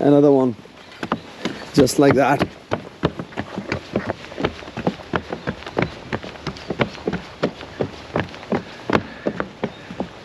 another one just like that.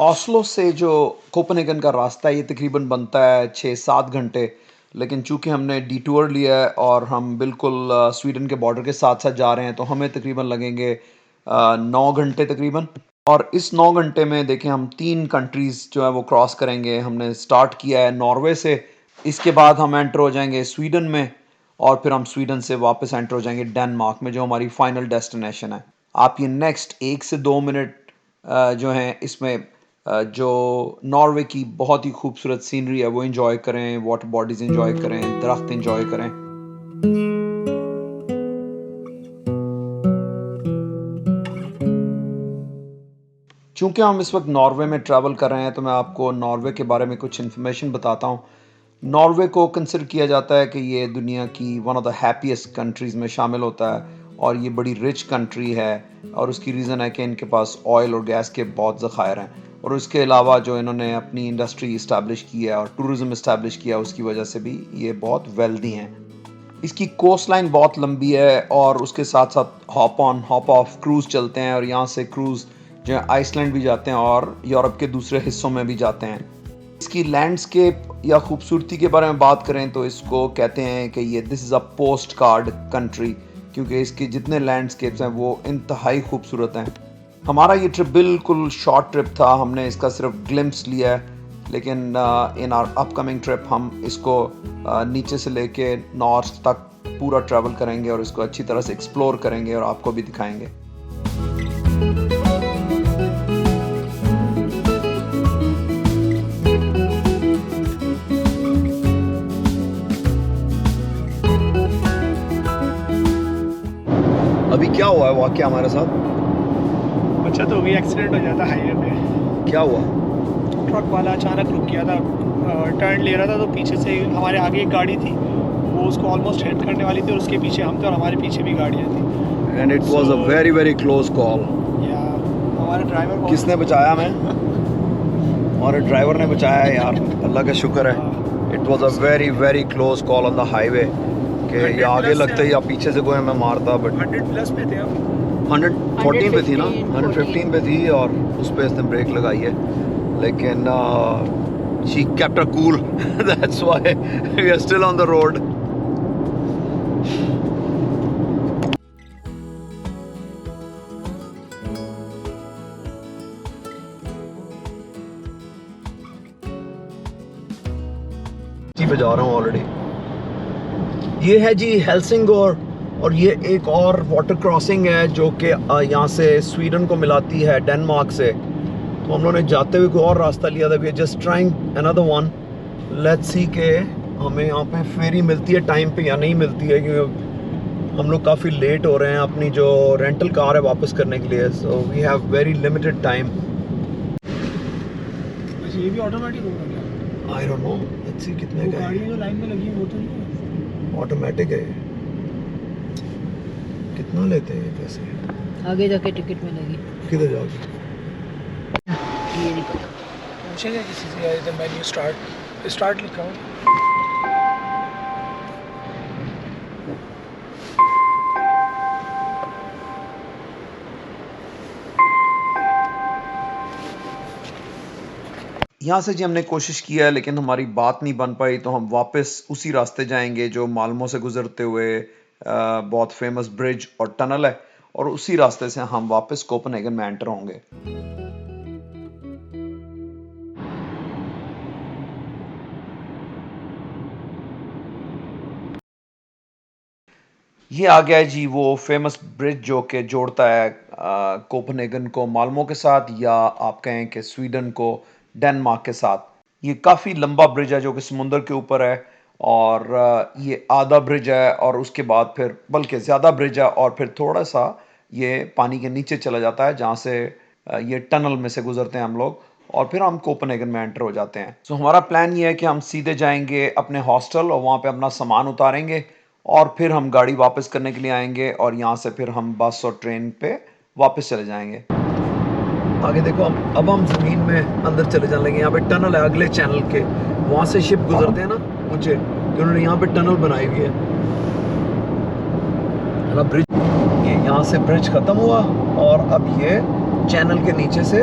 Oslo से जो Copenhagen का रास्ता है ये तकरीबन बनता है 6-7 घंटे, लेकिन चूंकि हमने डिटूर लिया है और हम बिल्कुल स्वीडन के बॉर्डर के साथ साथ जा रहे हैं तो हमें तकरीबन लगेंगे 9 घंटे तकरीबन। और इस 9 घंटे में देखें हम 3 कंट्रीज़ जो है वो क्रॉस करेंगे। हमने स्टार्ट किया है नॉर्वे से, इसके बाद हम एंटर हो जाएंगे स्वीडन में और फिर हम स्वीडन से वापस एंटर हो जाएंगे डेनमार्क में जो हमारी फाइनल डेस्टिनेशन है। आप ये नेक्स्ट 1 से 2 मिनट जो हैं इसमें जो नॉर्वे की बहुत ही खूबसूरत सीनरी है वो एंजॉय करें, वाटर बॉडीज एंजॉय करें, दरख्त एंजॉय करें। चूंकि हम इस वक्त नॉर्वे में ट्रैवल कर रहे हैं तो मैं आपको नॉर्वे के बारे में कुछ इन्फॉर्मेशन बताता हूँ। नॉर्वे को कंसिडर किया जाता है कि ये दुनिया की one of the happiest countries में शामिल होता है और ये बड़ी रिच कंट्री है और उसकी रीज़न है कि इनके पास ऑयल और गैस के बहुत ज़खायर हैं और उसके अलावा जो इन्होंने अपनी इंडस्ट्री इस्टेब्लिश की है और टूरिज़्म इस्टेब्लिश किया उसकी वजह से भी ये बहुत वेल्दी हैं। इसकी कोस्ट लाइन बहुत लंबी है और उसके साथ साथ hop on hop off cruise चलते हैं और यहाँ से क्रूज़ जो है आइसलैंड भी जाते हैं और यूरोप के दूसरे हिस्सों में भी जाते हैं। इसकी लैंडस्केप या खूबसूरती के बारे में बात करें तो इसको कहते हैं कि ये this is a post card country, क्योंकि इसके जितने लैंडस्केप्स हैं वो इंतहाई खूबसूरत हैं। हमारा ये ट्रिप बिल्कुल शॉर्ट ट्रिप था, हमने इसका सिर्फ ग्लिम्प्स लिया है, लेकिन इन आवर अपकमिंग ट्रिप हम इसको नीचे से लेके नॉर्थ तक पूरा ट्रैवल करेंगे और इसको अच्छी तरह से एक्सप्लोर करेंगे और आपको भी दिखाएंगे। अभी क्या हुआ है वाकया हमारे साथ? अच्छा तो भी एक्सीडेंट हो जाता हाईवे पे। क्या हुआ? ट्रक वाला अचानक रुक गया था, टर्न ले रहा था तो पीछे से हमारे आगे एक गाड़ी थी, वो उसको ऑलमोस्ट हिट करने वाली थी और उसके पीछे हम थे और हमारे पीछे भी गाड़ियाँ थी। And it was a very very close call. या हमारे ड्राइवर किसने बचाया हमें? हमारे ड्राइवर ने बचाया है यार, अल्लाह का शुक्र है। It was a very very close call on the highway कि या आगे लगते या पीछे से कोई हमें मारता, बट 100+ पे थे हम। 114 पे थी ना, 115 पे थी और उस पे इसने ब्रेक लगाई है, लेकिन she kept her cool that's why we are still on the road. पे जा रहा हूँ ऑलरेडी। ये है जी हेल्सिंगोर और ये एक और वाटर क्रॉसिंग है जो कि यहाँ से स्वीडन को मिलाती है डेनमार्क से। तो हम लोगों ने जाते हुए कोई और रास्ता लिया था। We are just trying another one, let's see के हमें यहाँ पे फेरी मिलती है टाइम पे या नहीं मिलती है, क्योंकि हम लोग काफ़ी लेट हो रहे हैं अपनी जो रेंटल कार है वापस करने के लिए। So we have very limited time. ये भी ऑटोमेटिक होगा क्या? I don't know, let's see कितने का है। गाड़ी जो लाइन में लगी है वो तो नहीं है, ऑटोमेटिक है। कितना लेते हैं पैसे? आगे जाके टिकट मिलेगी। किधर जाओगे? ये नहीं पता, पूछेंगे किसी से। यार इधर मेन्यू स्टार्ट लिखा हो। यहाँ से जी हमने कोशिश किया है लेकिन हमारी बात नहीं बन पाई, तो हम वापस उसी रास्ते जाएंगे जो माल्मो से गुजरते हुए बहुत फेमस ब्रिज और टनल है, और उसी रास्ते से हम वापस कोपेनहेगन में एंटर होंगे। ये आ गया है जी वो फेमस ब्रिज जो कि जोड़ता है कोपेनहेगन को माल्मो के साथ, या आप कहें कि स्वीडन को डेनमार्क के साथ। ये काफ़ी लंबा ब्रिज है जो कि समुंदर के ऊपर है, और ये आधा ब्रिज है और उसके बाद फिर बल्कि ज़्यादा ब्रिज है और फिर थोड़ा सा ये पानी के नीचे चला जाता है, जहाँ से ये टनल में से गुजरते हैं हम लोग और फिर हम कोपेनहेगन में एंटर हो जाते हैं। सो हमारा प्लान ये है कि हम सीधे जाएंगे अपने हॉस्टल और वहाँ पे अपना सामान उतारेंगे और फिर हम गाड़ी वापस करने के लिए आएंगे और यहाँ से फिर हम बस और ट्रेन पे वापस चले जाएंगे। आगे देखो, अब हम ज़मीन में अंदर चले जाने लगे। यहाँ पे टनल है अगले चैनल के, वहाँ से शिप गुजरते हैं ना ऊँचे, कि उन्होंने यहाँ पे टनल बनाई हुई है। ब्रिज, ये यहाँ से ब्रिज ख़त्म हुआ और अब ये चैनल के नीचे से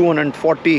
240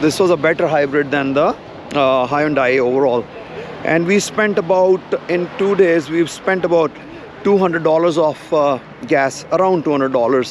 This was a better hybrid than the Hyundai overall. And we spent about, in 2 days, we've spent about $200 of gas, around $200.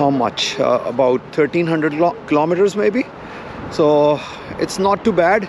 how much? About 1300 kilometers maybe. So it's not too bad.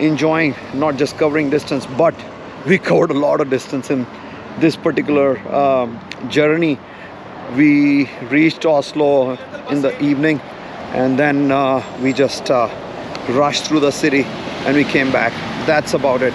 enjoying, not just covering distance, but we covered a lot of distance in this particular journey. We reached Oslo in the evening, and then we just rushed through the city and we came back. That's about it.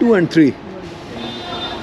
2 and 3.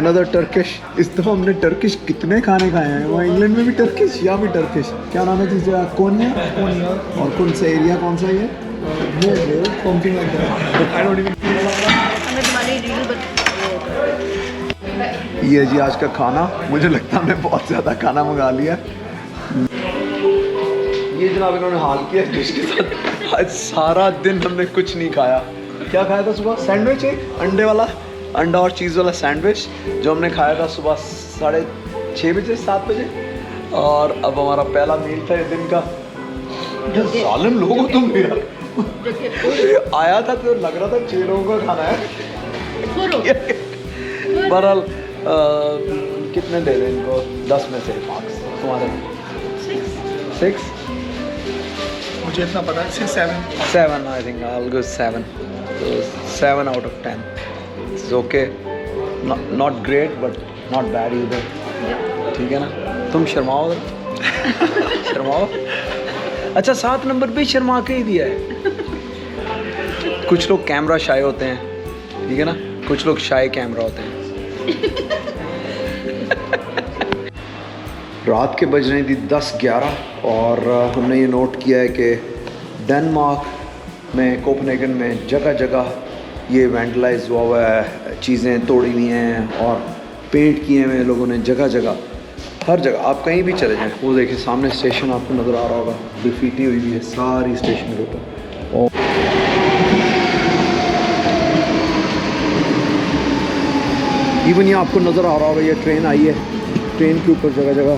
another Turkish. इस दफ़ा हमने Turkish कितने खाने खाए हैं, वो England में भी टर्किश, यहाँ भी टर्किश. क्या नाम है तुझे? कोन्या. और कौन सा एरिया, कौन सा ये? Something like that, I don't even. हमें तुम्हारी रील ये जी आज का खाना. मुझे लगता है हमने बहुत ज़्यादा खाना मंगा लिया. ये जनाब इन्होंने हाल किया डिश के साथ. आज सारा दिन हमने कुछ नहीं खाया. क्या खाया था सुबह? सैंडविच, एक अंडे वाला, अंडा और चीज़ वाला सैंडविच जो हमने खाया था सुबह 6:30 बजे 7 बजे. और अब हमारा पहला मील था दिन का. जालिम लोग हो तुम यार. आया था तो लग रहा था 6 लोगों का खाना है. बहरहाल कितने दे दें इनको? 10 में से मार्क्स तुम्हारे? 6. मुझे इतना पता है 6-7. 7 I think. I will go 7. So 7 out of 10. It's okay. Not great but not bad either. ठीक है ना? तुम शर्माओ. शर्माओ. अच्छा 7 नंबर पे शर्मा के ही दिया है. कुछ लोग कैमरा शाय होते हैं, ठीक है ना? कुछ लोग शाय कैमरा होते हैं. रात के बज रही थी 10-11 और हमने ये नोट किया है कि डेनमार्क में, कोपेनहेगन में जगह जगह ये वेंडलाइज हुआ है, चीज़ें तोड़ी हुई हैं और पेंट किए हुए हैं लोगों ने जगह जगह. हर जगह आप कहीं भी चले जाएं, वो देखिए सामने स्टेशन आपको नज़र आ रहा होगा, ग्राफिटी हुई हुई है सारी स्टेशन के ऊपर. और इवन ये आपको नज़र आ रहा होगा, ये ट्रेन आई है, ट्रेन के ऊपर जगह जगह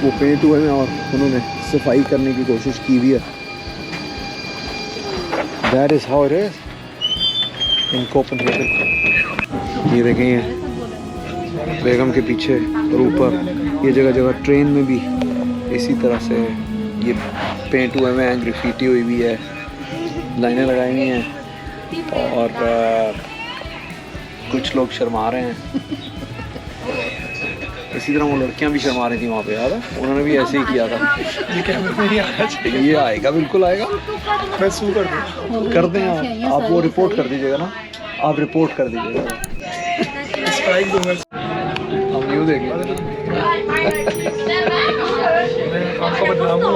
वो पेंट हुए हैं और उन्होंने सफाई करने की कोशिश की हुई है. That is how it is in Copenhagen. ये देखें ये बेगम के पीछे और ऊपर ये जगह जगह ट्रेन में भी इसी तरह से ये पेंट हुए हुए हैं, ग्राफिटी हुई हुई है, लाइनें लगाई हुई हैं और कुछ लोग शर्मा रहे हैं. इसी तरह वो लड़कियां भी शर्मा रही थी वहाँ पे, याद है? उन्होंने भी ऐसे ही किया था. ये कैमरे में नहीं आना चाहिए. ये आएगा, बिल्कुल आएगा. मैं शू कर दें आप वो रिपोर्ट कर दीजिएगा ना, आप रिपोर्ट कर दीजिएगा. स्ट्राइक दूंगा. हम यूँ देखें. आपको बदनाम हो.